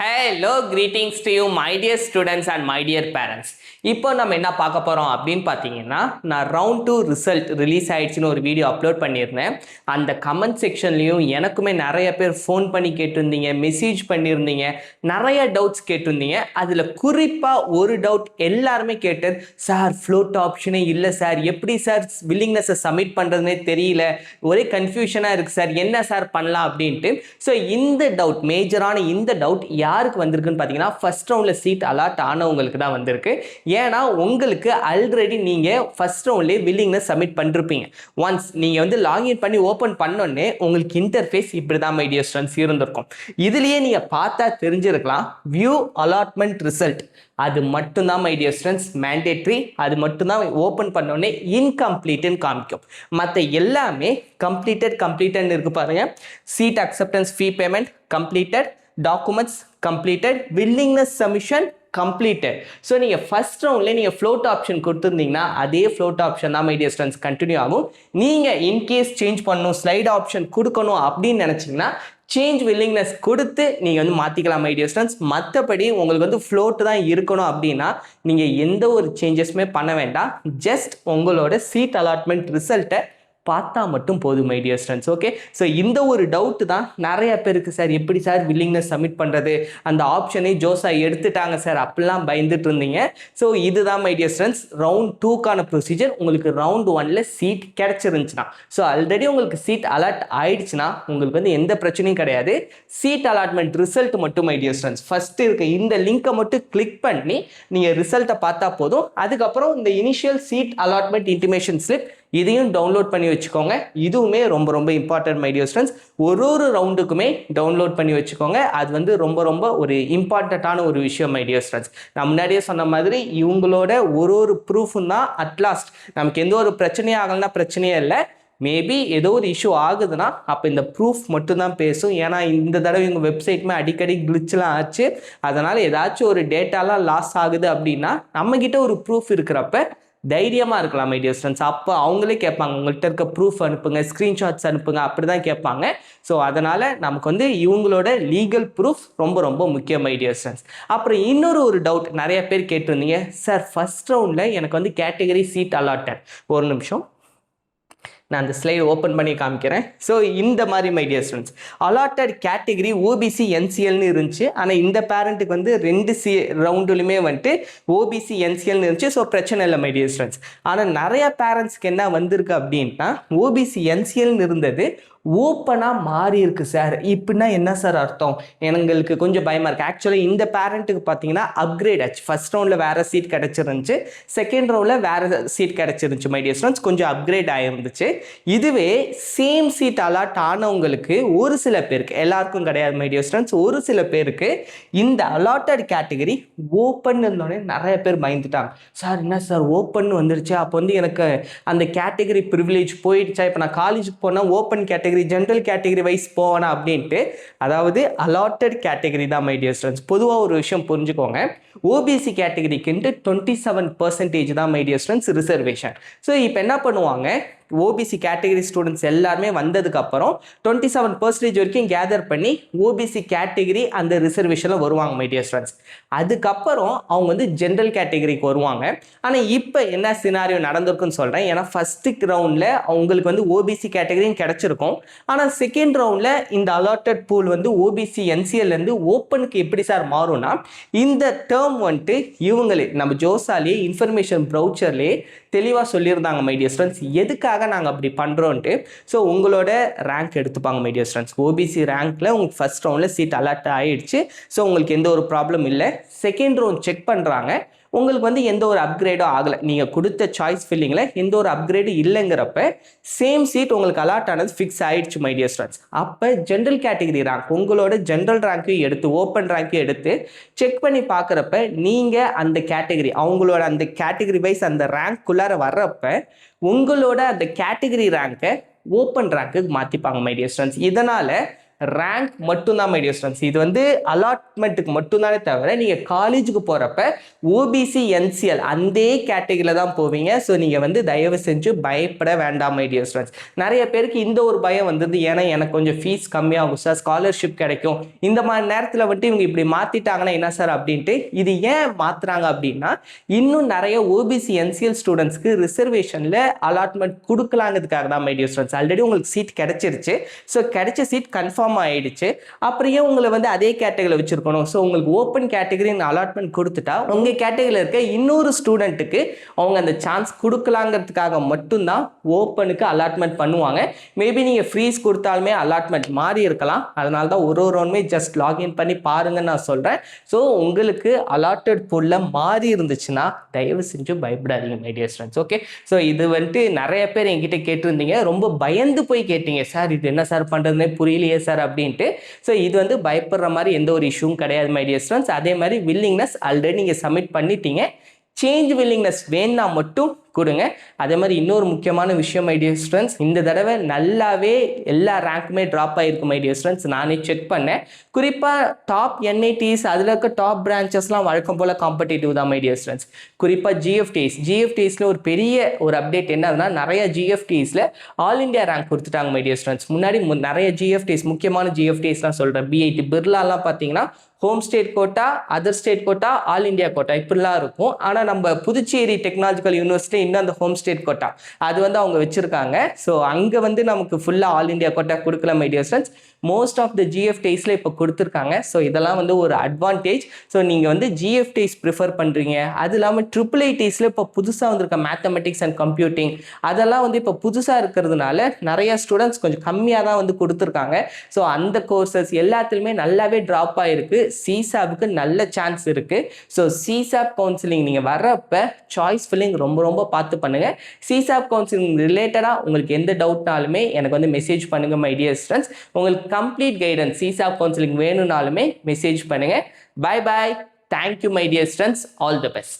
Hello, greetings to you, my dear students and my dear parents. இப்போ நம்ம என்ன பார்க்க போகிறோம் அப்படின்னு பார்த்தீங்கன்னா, நான் ரவுண்ட் 2 ரிசல்ட் ரிலீஸ் ஆயிடுச்சுன்னு ஒரு வீடியோ அப்லோட் பண்ணியிருந்தேன். அந்த கமெண்ட் செக்ஷன்லையும் எனக்குமே நிறைய பேர் ஃபோன் பண்ணி கேட்டிருந்தீங்க, மெசேஜ் பண்ணியிருந்தீங்க, நிறைய டவுட்ஸ் கேட்டிருந்தீங்க. அதில் குறிப்பாக ஒரு டவுட் எல்லாருமே கேட்டது, சார் ஃப்ளோட் ஆப்ஷனே இல்லை சார், எப்படி சார் வில்லிங்னஸை சப்மிட் பண்ணுறதுனே தெரியல, ஒரே கன்ஃபியூஷனாக இருக்குது சார், என்ன சார் பண்ணலாம் அப்படின்ட்டு. ஸோ இந்த டவுட், மேஜரான இந்த டவுட் யாருக்கு வந்திருக்குன்னு பார்த்தீங்கன்னா, ஃபர்ஸ்ட் ரவுண்டில் சீட் அலாட் ஆனவங்களுக்கு தான் வந்திருக்கு. ஏன்னா உங்களுக்கு ஆல்ரெடி நீங்கள் ஃபர்ஸ்ட் ரவுண்ட்லேயே வில்லிங்னஸ் சப்மிட் பண்ணிருப்பீங்க. ஒன்ஸ் நீங்கள் வந்து லாகின் பண்ணி ஓப்பன் பண்ணோடனே உங்களுக்கு இன்டர்ஃபேஸ் இப்படி தான் மை டியர் ஸ்டூடண்ட்ஸ் இருந்திருக்கும். இதுலேயே நீங்கள் பார்த்தா தெரிஞ்சிருக்கலாம், வியூ அலாட்மெண்ட் ரிசல்ட் அது மட்டும்தான் மை டியர் ஸ்டூடண்ட்ஸ் மேண்டேட்ரி. அது மட்டும்தான் ஓப்பன் பண்ணோடனே இன்கம்ப்ளீட்னு காமிக்கும். மற்ற எல்லாமே கம்ப்ளீட்டட் இருக்கு பாருங்க. Seat acceptance fee payment completed, documents completed, willingness submission completed. So நீங்கள் ஃபர்ஸ்ட் ரவுண்ட்லேயே நீங்கள் ஃப்ளோட் ஆப்ஷன் கொடுத்துருந்தீங்கன்னா அதே ஃப்ளோட் ஆப்ஷன் தான் மை டியர் ஸ்டூடண்ட்ஸ் கண்டினியூ ஆகும். நீங்கள் இன்கேஸ் சேஞ்ச் பண்ணணும், ஸ்லைட் ஆப்ஷன் கொடுக்கணும் அப்படின்னு நினச்சிங்கன்னா சேஞ்ச் வில்லிங்னஸ் கொடுத்து நீங்கள் வந்து மாற்றிக்கலாம் மை டியர் ஸ்டூடண்ட்ஸ். மற்றபடி உங்களுக்கு வந்து ஃப்ளோட் தான் இருக்கணும் அப்படின்னா நீங்கள் எந்த ஒரு சேஞ்சஸுமே பண்ண வேண்டாம். ஜஸ்ட் உங்களோட சீட் அலாட்மெண்ட் ரிசல்ட்டை பார்த்தா மட்டும் போதும் my dear students. Okay, so இந்த ஒரு டவுட் தான் நிறைய பேருக்கு, சார் எப்படி சார் வில்லிங்னஸ் சப்மிட் பண்ணுறது, அந்த ஆப்ஷனை ஜோசா எடுத்துட்டாங்க சார் அப்படிலாம் பயந்துட்டு இருந்தீங்க. ஸோ இதுதான் மை டியர் ஸ்டூடண்ட்ஸ் ரவுண்ட் 2க்கான ப்ரொசீஜர். உங்களுக்கு ரவுண்ட் 1ல் சீட் கிடைச்சிருந்துச்சுன்னா, ஸோ ஆல்ரெடி உங்களுக்கு சீட் அலாட் ஆயிடுச்சுன்னா உங்களுக்கு வந்து எந்த பிரச்சனையும் கிடையாது. சீட் அலாட்மெண்ட் ரிசல்ட் மட்டும் மை டியர் ஸ்டூடண்ட்ஸ் ஃபர்ஸ்ட் இருக்க இந்த லிங்கை மட்டும் கிளிக் பண்ணி நீங்கள் ரிசல்ட்டை பார்த்தா போதும். அதுக்கப்புறம் இந்த initial seat allotment intimation slip இதையும் டவுன்லோட் பண்ணி வச்சுக்கோங்க. இதுவுமே ரொம்ப ரொம்ப இம்பார்ட்டன்ட் மை டியர் ஸ்டூடண்ட்ஸ். ஒரு ரவுண்டுக்குமே டவுன்லோட் பண்ணி வச்சுக்கோங்க. அது வந்து ரொம்ப ஒரு இம்பார்ட்டண்ட்டான ஒரு விஷயம் மை டியர் ஸ்டூடண்ட்ஸ். நான் முன்னாடியே சொன்ன மாதிரி இவங்களோட ஒரு ப்ரூஃபும் தான் அட்லாஸ்ட் நமக்கு எந்த ஒரு பிரச்சனையும் ஆகலைன்னா பிரச்சனையே இல்லை. மேபி ஏதோ ஒரு இஷ்யூ ஆகுதுன்னா அப்போ இந்த ப்ரூஃப் மட்டும்தான் பேசும். ஏன்னா இந்த தடவை இவங்க வெப்சைட்டுமே அடிக்கடி கிளிச்லாம் ஆச்சு. அதனால் ஏதாச்சும் ஒரு டேட்டாலாம் லாஸ் ஆகுது அப்படின்னா நம்மக்கிட்ட ஒரு ப்ரூஃப் இருக்கிறப்ப தைரியமாக இருக்கலாம் மை டியர் ஸ்டூடண்ட்ஸ். அப்போ அவங்களே கேட்பாங்க, உங்கள்கிட்ட இருக்க ப்ரூஃப் அனுப்புங்க, ஸ்க்ரீன்ஷாட்ஸ் அனுப்புங்க, அப்படி தான் கேட்பாங்க. ஸோ அதனால் நமக்கு வந்து இவங்களோட லீகல் ப்ரூஃப் ரொம்ப முக்கியம் மை டியர் ஸ்டூடண்ட்ஸ். அப்புறம் இன்னொரு டவுட் நிறைய பேர் கேட்டிருந்தீங்க, சார் ஃபர்ஸ்ட் ரவுண்டில் எனக்கு வந்து கேட்டகரி சீட் அலாட்டட். ஒரு நிமிஷம் நான் அந்த ஸ்லைடு ஓப்பன் பண்ணி காமிக்கிறேன். ஸோ இந்த மாதிரி my dear students allotted category OBC என்சிஎல்னு இருந்துச்சு. ஆனால் இந்த பேரண்ட்டுக்கு வந்து 2 ரவுண்டுலையுமே வந்துட்டு ஓபிசி என்சிஎல்னு இருந்துச்சு. ஸோ பிரச்சனை இல்லை மை டியர் ஸ்டூடண்ட்ஸ். ஆனால் நிறைய பேரண்ட்ஸ்க்கு என்ன வந்திருக்கு அப்படின்னா, ஓபிசி என்சிஎல்னு இருந்தது ஓப்பனாக மாறி இருக்கு சார். இப்படின்னா என்ன சார் அர்த்தம், எங்களுக்கு கொஞ்சம் பயமாக இருக்குது. ஆக்சுவலி இந்த பேரண்ட்டுக்கு பார்த்தீங்கன்னா அப்கிரேட் ஆச்சு. ஃபர்ஸ்ட் ரவுண்டில் வேறு சீட் கிடச்சிருந்துச்சு, செகண்ட் ரவுண்டில் வேறு சீட் கிடச்சிருந்துச்சு மை டியர் ஸ்டூடண்ட்ஸ். கொஞ்சம் அப்கிரேட் ஆகிருந்துச்சு. இதுவே சேம் சீட் அலாட் ஆனவங்களுக்கு ஒரு சில பேருக்கு, எல்லாருக்கும் கிடையாது மை டியர் ஸ்டூடண்ட்ஸ், ஒரு சில பேருக்கு இந்த அலாட்டட் கேட்டகரி ஓப்பன் இருந்தோடனே நிறைய பேர் பயந்துட்டாங்க. சார் என்ன சார் ஓப்பன் வந்துருச்சு, அப்போ வந்து எனக்கு அந்த கேட்டகரி ப்ரிவிலேஜ் போயிடுச்சா, இப்போ நான் காலேஜுக்கு போனால் open category general category wise போவேனா அப்படின்ட்டு. அதாவது அலாட்டட் கேட்டகரி தான் மை டியர் ஸ்டூடண்ட்ஸ். பொதுவாக ஒரு விஷயம் புரிஞ்சுக்கோங்க, ஓபிசி கேட்டகரிக்குன்ட்டு 27% தான் my dear students reservation. So இப்போ என்ன பண்ணுவாங்க, ஓபிசி கேட்டகரி ஸ்டூடெண்ட்ஸ் எல்லாருமே வந்ததுக்கு அப்புறம் 27% வரைக்கும் கேதர் பண்ணி ஓபிசி கேட்டகரி அந்த ரிசர்வேஷனில் வருவாங்க மை டியர் ஸ்டூடெண்ட்ஸ். அதுக்கப்புறம் அவங்க வந்து ஜென்ரல் கேட்டகரிக்கு வருவாங்க. ஆனால் இப்போ என்ன சினாரியோ நடந்திருக்குன்னு சொல்கிறேன். ஏன்னா ஃபர்ஸ்ட் ரவுண்டில் அவங்களுக்கு வந்து ஓபிசி கேட்டகரியும் கிடச்சிருக்கும். ஆனால் செகண்ட் ரவுண்டில் இந்த அலாட்டட் பூல் வந்து ஓபிசி என்சிஎல்லேருந்து ஓப்பனுக்கு எப்படி சார் மாறும்னா, இந்த டேர்ம் வந்துட்டு இவங்களே நம்ம ஜோசாலேயே இன்ஃபர்மேஷன் ப்ரௌச்சர்லேயே தெளிவாக சொல்லியிருந்தாங்க மை டியர் ஸ்டூடெண்ட்ஸ், எதுக்காக நாங்கள் அப்படி பண்ணுறோன்ட்டு. ஸோ உங்களோட ரேங்க் எடுத்துப்பாங்க மை டியர் ஸ்டூடெண்ட்ஸ். ஓபிசி ரேங்க்கில் உங்களுக்கு ஃபர்ஸ்ட் ரவுண்டில் சீட் அலாட் ஆகிடுச்சு. ஸோ உங்களுக்கு எந்த ஒரு ப்ராப்ளம் இல்லை. செகண்ட் ரவுண்ட் செக் பண்ணுறாங்க, உங்களுக்கு வந்து எந்த ஒரு அப்கிரேடும் ஆகலை, நீங்கள் கொடுத்த சாய்ஸ் ஃபில்லிங்கில் எந்த ஒரு அப்கிரேடும் இல்லைங்கிறப்ப சேம் சீட் உங்களுக்கு அலாட் ஆனது ஃபிக்ஸ் ஆகிடுச்சு மை டியர் ஸ்டூடெண்ட்ஸ். அப்போ ஜென்ரல் கேட்டகரி ரேங்க் உங்களோட ஜென்ரல் ரேங்க்கையும் எடுத்து ஓப்பன் ரேங்க்கையும் எடுத்து செக் பண்ணி பார்க்குறப்ப நீங்கள் அந்த கேட்டகரி அவங்களோட அந்த கேட்டகரி வைஸ் அந்த ரேங்க்குள்ளார வர்றப்ப உங்களோட அந்த கேட்டகரி ரேங்கை ஓப்பன் ரேங்க்கு மாற்றிப்பாங்க மை டியர் ஸ்டூடெண்ட்ஸ். இதனால் ரேங்க் மட்டும்தான் மை டியர் ஸ்டூடெண்ட்ஸ். இது வந்து அலாட்மெண்ட்டுக்கு மட்டும்தானே தவிர நீங்கள் காலேஜுக்கு போகிறப்ப ஓபிசி என்சிஎல் அந்த கேட்டகரியில் தான் போவீங்க. ஸோ நீங்கள் வந்து தயவு செஞ்சு பயப்பட வேண்டாம் மை டியர் ஸ்டூடெண்ட்ஸ். நிறைய பேருக்கு இந்த ஒரு பயம் வந்தது, ஏன்னா எனக்கு கொஞ்சம் ஃபீஸ் கம்மியாகும் சார், ஸ்காலர்ஷிப் கிடைக்கும், இந்த மாதிரி நேரத்தில் வந்துட்டு இவங்க இப்படி மாற்றிட்டாங்கன்னா என்ன சார் அப்படின்ட்டு. இது ஏன் மாற்றுறாங்க அப்படின்னா இன்னும் நிறைய ஓபிசி என்சிஎல் ஸ்டூடெண்ட்ஸ்க்கு ரிசர்வேஷனில் அலாட்மெண்ட் கொடுக்கலாங்கிறதுக்காக தான் மை டியர் ஸ்டூடெண்ட்ஸ். ஆல்ரெடி உங்களுக்கு சீட் கிடைச்சிருச்சு. ஸோ கிடைச்ச சீட் கன்ஃபார்ம் ஆயிடுச்சு. அப்படியே உங்களை வந்து அதே கேட்டகரியில் வச்சிருக்கணும். ஸோ உங்களுக்கு ஓப்பன் கேட்டகரி அலாட்மெண்ட் கொடுத்துட்டா உங்கள் கேட்டகரியில் இருக்க இன்னொரு ஸ்டூடெண்ட்டுக்கு அவங்க அந்த சான்ஸ் கொடுக்கலாங்கிறதுக்காக மட்டும்தான் ஓப்பனுக்கு அலாட்மெண்ட் பண்ணுவாங்க. மேபி நீங்கள் ஃப்ரீஸ் கொடுத்தாலுமே அலாட்மெண்ட் மாறி இருக்கலாம். அதனால தான் ஒரு ஒன்றுமே ஜஸ்ட் லாகின் பண்ணி பாருங்கன்னு நான் சொல்கிறேன். ஸோ உங்களுக்கு அலாட்டட் போல மாறி இருந்துச்சுன்னா தயவு செஞ்சு பயப்படாதீங்க my dear students. Okay, so இது வந்துட்டு நிறைய பேர் என்கிட்ட கேட்டிருந்தீங்க, ரொம்ப பயந்து போய் கேட்டீங்க, சார் இது என்ன சார் பண்ணுறதுனே புரியலையே சார் அப்படின்ட்டு. ஸோ இது வந்து பயப்படுற மாதிரி எந்த ஒரு இஷ்யூவும் கிடையாது மை டியர் ஸ்டூடெண்ட்ஸ். அதே மாதிரி வில்லிங்னஸ் ஆல்ரெடி நீங்கள் சப்மிட் பண்ணிட்டீங்க. சேஞ்ச் வில்லிங்னஸ் வேணும்னா மட்டும் கொடுங்க. அதே மாதிரி இன்னொரு முக்கியமான விஷயம் மை டியர் ஸ்டூடெண்ட்ஸ், இந்த தடவை நல்லாவே எல்லா ரேங்க்குமே ட்ராப் ஆகிருக்கு மை டியர் ஸ்டூடெண்ட்ஸ். நானே செக் பண்ணேன். குறிப்பாக டாப் என்ஐடிஸ் அதில் இருக்க டாப் பிரான்ச்சஸ்லாம் வழக்கம் போல் காம்படிட்டிவ் தான் மை டியர் ஸ்டூடெண்ட்ஸ். குறிப்பாக ஜிஎஃப்டிஸில் ஒரு பெரிய ஒரு அப்டேட் என்னதுன்னா, நிறைய ஜிஎஃப்டிஸில் ஆல் இண்டியா ரேங்க் கொடுத்துட்டாங்க மை டியர் ஸ்டூடெண்ட்ஸ். முன்னாடி நிறைய ஜிஎஃப்டிஸ், முக்கியமான ஜிஎஃப்டிஸ்லாம் சொல்கிறேன், பிஐடி பிர்லாலாம் பார்த்தீங்கன்னா home state quota, other state quota, all India quota இப்படிலாம் இருக்கும். ஆனால் நம்ம புதுச்சேரி டெக்னாலஜிக்கல் யூனிவர்சிட்டி இன்னும் அந்த ஹோம் ஸ்டேட் கோட்டா அது வந்து அவங்க வச்சிருக்காங்க. ஸோ அங்கே வந்து நமக்கு ஃபுல்லாக ஆல் இண்டியா கோட்டா கொடுக்கல my dear students. Most of the ஜிஎஃப்டிஸில் இப்போ கொடுத்துருக்காங்க. ஸோ இதெல்லாம் வந்து ஒரு அட்வான்டேஜ். ஸோ நீங்கள் வந்து ஜிஎஃப்டிஸ் ப்ரிஃபர் பண்ணுறீங்க. அது இல்லாமல் ட்ரிபிள் ஐடிஸில் இப்போ புதுசாக வந்திருக்க மேத்தமெட்டிக்ஸ் அண்ட் கம்ப்யூட்டிங் அதெல்லாம் வந்து இப்போ புதுசாக இருக்கிறதுனால நிறைய ஸ்டூடெண்ட்ஸ் கொஞ்சம் கம்மியாக தான் வந்து கொடுத்துருக்காங்க. ஸோ அந்த கோர்சஸ் எல்லாத்துலேயுமே நல்லாவே ட்ராப் ஆகிருக்கு. சிசாப்க்கு நல்ல சான்ஸ் இருக்குது. ஸோ சிசாப் கவுன்சிலிங் நீங்கள் வர்றப்ப சாய்ஸ் ஃபில்லிங் ரொம்ப ரொம்ப பார்த்து பண்ணுங்கள். சிசாப் கவுன்சிலிங் ரிலேட்டடாக உங்களுக்கு எந்த டவுட்னாலுமே எனக்கு வந்து மெசேஜ் பண்ணுங்கள் மை டியர் ஸ்டூடெண்ட்ஸ். உங்களுக்கு கம்ப்ளீட் கைடன்ஸ் சிசாப் கவுன்சிலிங் வேணும்னாலுமே மெசேஜ் பண்ணுங்கள். Bye bye. Thank you my dear students. All the best.